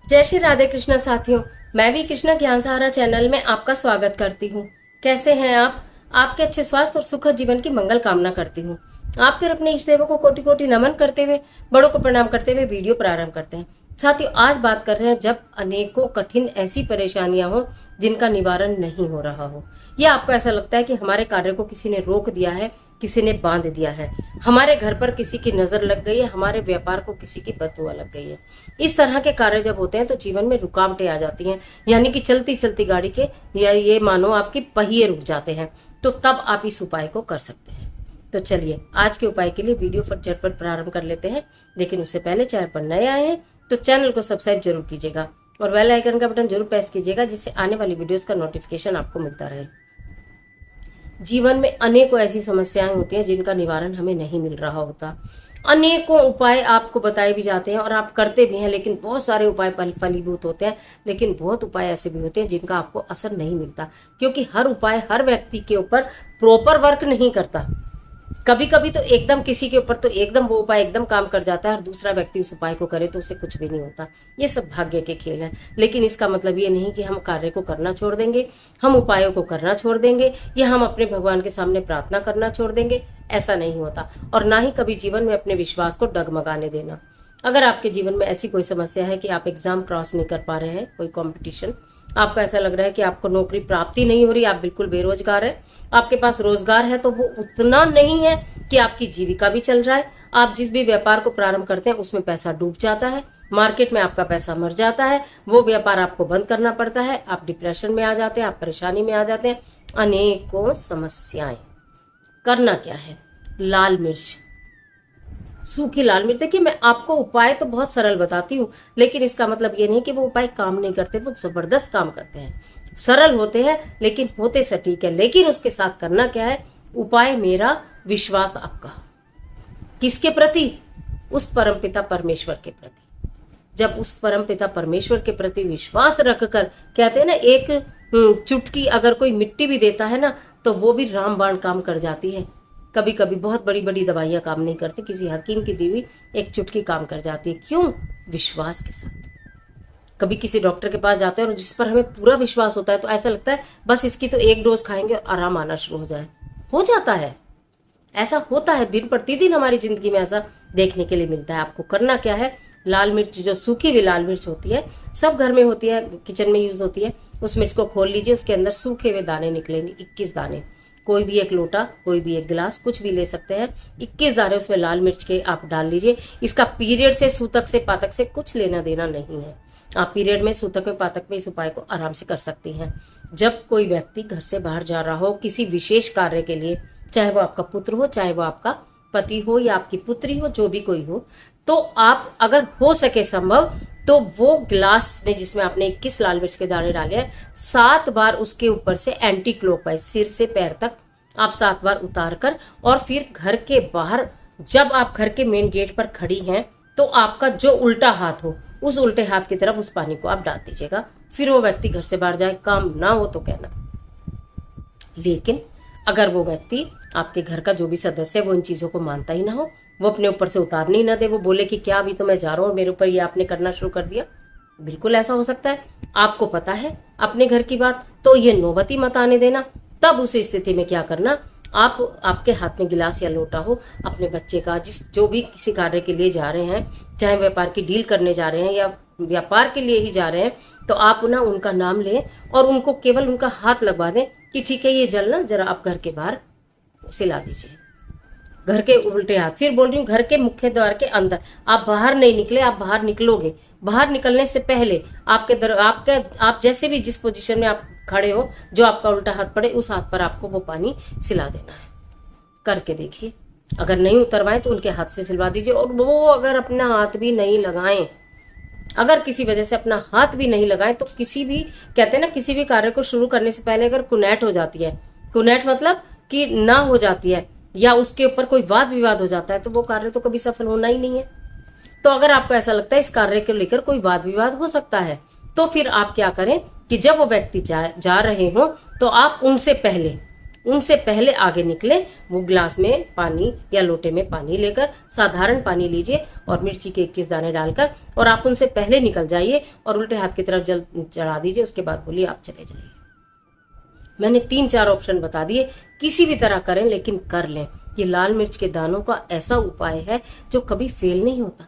जय श्री राधे कृष्णा साथियों। मैं भी कृष्णा ज्ञान सहारा चैनल में आपका स्वागत करती हूँ। कैसे हैं आप? आपके अच्छे स्वास्थ्य और सुखद जीवन की मंगल कामना करती हूँ। आपके अपने इष्ट देवों को कोटि कोटि नमन करते हुए, बड़ों को प्रणाम करते हुए वीडियो प्रारंभ करते हैं। साथियों, आज बात कर रहे हैं जब अनेकों कठिन ऐसी परेशानियां हो जिनका निवारण नहीं हो रहा हो, या आपको ऐसा लगता है कि हमारे कार्य को किसी ने रोक दिया है, किसी ने बांध दिया है, हमारे घर पर किसी की नजर लग गई है, हमारे व्यापार को किसी की बददुआ लग गई है। इस तरह के कार्य जब होते हैं तो जीवन में रुकावटें आ जाती हैं, यानी कि चलती चलती गाड़ी के या ये मानो आपके पहिए रुक जाते हैं। तो तब आप इस उपाय को कर सकते हैं। तो चलिए आज के उपाय के लिए वीडियो झटपट प्रारंभ कर लेते हैं। लेकिन उससे पहले चैनल पर नए आए हैं तो चैनल को सब्सक्राइब जरूर कीजिएगा और बेल आइकन का बटन जरूर प्रेस कीजिएगा, जिससे आने वाली वीडियोस का नोटिफिकेशन आपको मिलता रहे। जीवन में अनेकों ऐसी समस्याएं होती हैं जिनका निवारण हमें नहीं मिल रहा होता। अनेकों उपाय आपको बताए भी जाते हैं और आप करते भी हैं, लेकिन बहुत सारे उपाय फलीभूत होते हैं, लेकिन बहुत उपाय ऐसे भी होते हैं जिनका आपको असर नहीं मिलता, क्योंकि हर उपाय हर व्यक्ति के ऊपर प्रॉपर वर्क नहीं करता। कभी कभी तो एकदम किसी के ऊपर तो एकदम वो उपाय एकदम काम कर जाता है और दूसरा व्यक्ति उस उपाय को करे तो उसे कुछ भी नहीं होता। ये सब भाग्य के खेल हैं। लेकिन इसका मतलब ये नहीं कि हम कार्य को करना छोड़ देंगे, हम उपायों को करना छोड़ देंगे, या हम अपने भगवान के सामने प्रार्थना करना छोड़ देंगे। ऐसा नहीं होता। और ना ही कभी जीवन में अपने विश्वास को डगमगाने देना। अगर आपके जीवन में ऐसी कोई समस्या है कि आप एग्जाम क्रॉस नहीं कर पा रहे हैं, कोई कंपटीशन, आपको ऐसा लग रहा है कि आपको नौकरी प्राप्ति नहीं हो रही, आप बिल्कुल बेरोजगार है, आपके पास रोजगार है तो वो उतना नहीं है कि आपकी जीविका भी चल रहा है, आप जिस भी व्यापार को प्रारंभ करते हैं उसमें पैसा डूब जाता है, मार्केट में आपका पैसा मर जाता है, वो व्यापार आपको बंद करना पड़ता है, आप डिप्रेशन में आ जाते हैं, आप परेशानी में आ जाते हैं, अनेकों समस्याएं। करना क्या है? लाल मिर्च, सूखी लाल मिर्च। देखिए, मैं आपको उपाय तो बहुत सरल बताती हूँ, लेकिन इसका मतलब ये नहीं कि वो उपाय काम नहीं करते, वो जबरदस्त काम करते हैं। सरल होते हैं लेकिन होते सटीक है। लेकिन उसके साथ करना क्या है? उपाय मेरा, विश्वास आपका। किसके प्रति? उस परमपिता परमेश्वर के प्रति। जब उस परमपिता परमेश्वर के प्रति विश्वास रखकर, कहते हैं ना, एक चुटकी अगर कोई मिट्टी भी देता है ना तो वो भी रामबाण काम कर जाती है। कभी कभी बहुत बड़ी बड़ी दवाइयां काम नहीं करती, किसी हकीम की दी हुई एक चुटकी काम कर जाती है। क्यों? विश्वास के साथ। कभी किसी डॉक्टर के पास जाते हैं और जिस पर हमें पूरा विश्वास होता है तो ऐसा लगता है बस इसकी तो एक डोज खाएंगे और आराम आना शुरू हो जाता है। ऐसा होता है, दिन प्रतिदिन हमारी जिंदगी में ऐसा देखने के लिए मिलता है। आपको करना क्या है? लाल मिर्च, जो सूखी हुई लाल मिर्च होती है, सब घर में होती है, किचन में यूज होती है, उस मिर्च को खोल लीजिए, उसके अंदर सूखे हुए दाने निकलेंगे, 21 दाने। कोई भी एक लोटा, कोई भी एक गिलास, कुछ भी ले सकते हैं। 21 दाने उसमें लाल मिर्च के आप डाल लीजिए। इसका पीरियड से, सूतक से, पातक से कुछ लेना देना नहीं है। आप पीरियड में, सूतक में, पातक में इस उपाय को आराम से कर सकती हैं। जब कोई व्यक्ति घर से बाहर जा रहा हो किसी विशेष कार्य के लिए, चाहे वो आपका पुत्र हो, चाहे वो आपका पति हो या आपकी पुत्री हो, जो भी कोई हो, तो आप अगर हो सके संभव तो वो गिलास में जिसमें आपने 21 लाल मिर्च के दाने डाले हैं, 7 बार उसके ऊपर से एंटी क्लॉकवाइज, सिर से पैर तक आप 7 बार उतार कर, और फिर घर के बाहर, जब आप घर के मेन गेट पर खड़ी हैं तो आपका जो उल्टा हाथ हो, उस उल्टे हाथ की तरफ उस पानी को आप डाल दीजिएगा। फिर वो व्यक्ति घर से बाहर जाए, काम ना हो तो कहना। लेकिन अगर वो व्यक्ति, आपके घर का जो भी सदस्य है, वो इन चीजों को मानता ही ना हो, वो अपने ऊपर से उतारने ही ना दे, वो बोले कि क्या अभी तो मैं जा रहा हूँ, मेरे ऊपर ये आपने करना शुरू कर दिया। बिल्कुल ऐसा हो सकता है। आपको पता है अपने घर की बात, तो ये नौबती मत आने देना। तब उस स्थिति में क्या करना? आप, आपके हाथ में गिलास या लोटा हो, अपने बच्चे का, जो भी किसी कार्य के लिए जा रहे हैं, चाहे व्यापार की डील करने जा रहे हैं या व्यापार के लिए ही जा रहे हैं, तो आप ना उनका नाम लें और उनको केवल उनका हाथ लगवा दें कि ठीक है, ये जल ना जरा आप घर के बाहर सिला दीजिए, घर के उल्टे हाथ। फिर बोल रही हूँ, घर के मुख्य द्वार के अंदर। आप बाहर नहीं निकले, आप बाहर निकलोगे, बाहर निकलने से पहले आप जैसे भी जिस पोजीशन में आप खड़े हो, जो आपका उल्टा हाथ पड़े, उस हाथ पर आपको वो पानी सिला देना है। करके देखिए। अगर नहीं उतरवाएं तो उनके हाथ से सिलवा दीजिए। और वो अगर अपना हाथ भी नहीं लगाएं, अगर किसी वजह से अपना हाथ भी नहीं लगाएं, तो किसी भी, कहते हैं ना, किसी भी कार्य को शुरू करने से पहले अगर कुनैट हो जाती है, कुनैट मतलब कि ना हो जाती है, या उसके ऊपर कोई वाद विवाद हो जाता है, तो वो कार्य तो कभी सफल होना ही नहीं है। तो अगर आपको ऐसा लगता है इस कार्य को लेकर कोई वाद विवाद हो सकता है, तो फिर आप क्या करें कि जब वो व्यक्ति जा रहे हो तो आप उनसे पहले उनसे पहले आगे निकले, वो ग्लास में पानी या लोटे में पानी लेकर, साधारण पानी लीजिए और मिर्ची के 21 दाने डालकर, और आप उनसे पहले निकल जाइए और उल्टे हाथ की तरफ जल चढ़ा दीजिए। उसके बाद बोलिए आप चले जाइए। मैंने 3-4 ऑप्शन बता दिए, किसी भी तरह करें लेकिन कर लें। ये लाल मिर्च के दानों का ऐसा उपाय है जो कभी फेल नहीं होता।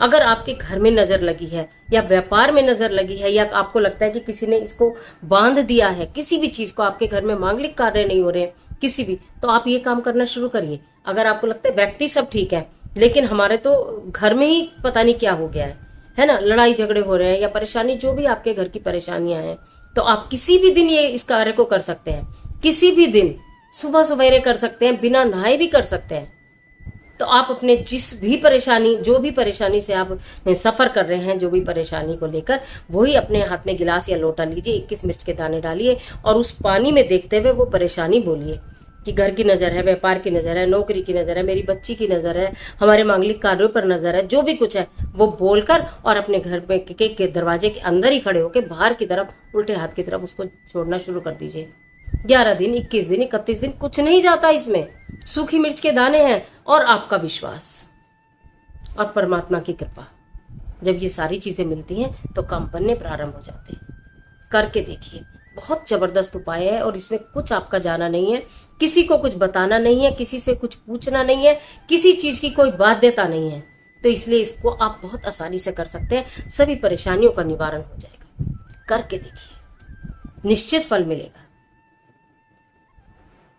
अगर आपके घर में नजर लगी है या व्यापार में नजर लगी है, या आपको लगता है कि किसी ने इसको बांध दिया है, किसी भी चीज को, आपके घर में मांगलिक कार्य नहीं हो रहे किसी भी, तो आप ये काम करना शुरू करिए। अगर आपको लगता है व्यक्ति सब ठीक है लेकिन हमारे तो घर में ही पता नहीं क्या हो गया है ना, लड़ाई झगड़े हो रहे हैं या परेशानी, जो भी आपके घर की परेशानियां हैं, तो आप किसी भी दिन ये इस कार्य को कर सकते हैं। किसी भी दिन सुबह सवेरे कर सकते हैं, बिना नहाए भी कर सकते हैं। तो आप अपने जिस भी परेशानी, जो भी परेशानी से आप सफर कर रहे हैं, जो भी परेशानी को लेकर, वही अपने हाथ में गिलास या लोटा लीजिए, 21 मिर्च के दाने डालिए और उस पानी में देखते हुए वो परेशानी बोलिए कि घर की नजर है, व्यापार की नजर है, नौकरी की नजर है, मेरी बच्ची की नजर है, हमारे मांगलिक कार्यों पर नजर है, जो भी कुछ है वो बोलकर, और अपने घर में के दरवाजे के अंदर ही खड़े होकर बाहर की तरफ, उल्टे हाथ की तरफ उसको छोड़ना शुरू कर दीजिए। 11 दिन, 21 दिन, 31 दिन, कुछ नहीं जाता इसमें। सूखी मिर्च के दाने हैं और आपका विश्वास और परमात्मा की कृपा, जब ये सारी चीजें मिलती हैं तो काम बनने प्रारंभ हो जाते हैं। करके देखिए, बहुत जबरदस्त उपाय है और इसमें कुछ आपका जाना नहीं है, किसी को कुछ बताना नहीं है, किसी से कुछ पूछना नहीं है, किसी चीज की कोई बाध्यता नहीं है। तो इसलिए इसको आप बहुत आसानी से कर सकते हैं, सभी परेशानियों का निवारण हो जाएगा। करके देखिए, निश्चित फल मिलेगा।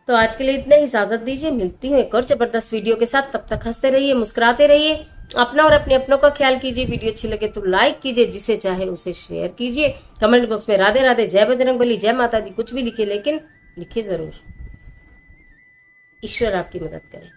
तो आज के लिए इतना ही, इजाजत दीजिए, मिलती हूँ एक और जबरदस्त वीडियो के साथ। तब तक हंसते रहिए, मुस्कुराते रहिए, अपना और अपने अपनों का ख्याल कीजिए। वीडियो अच्छी लगे तो लाइक कीजिए, जिसे चाहे उसे शेयर कीजिए। कमेंट बॉक्स में राधे राधे, जय बजरंगबली, जय माता दी कुछ भी लिखिए, लेकिन लिखिए जरूर। ईश्वर आपकी मदद करे।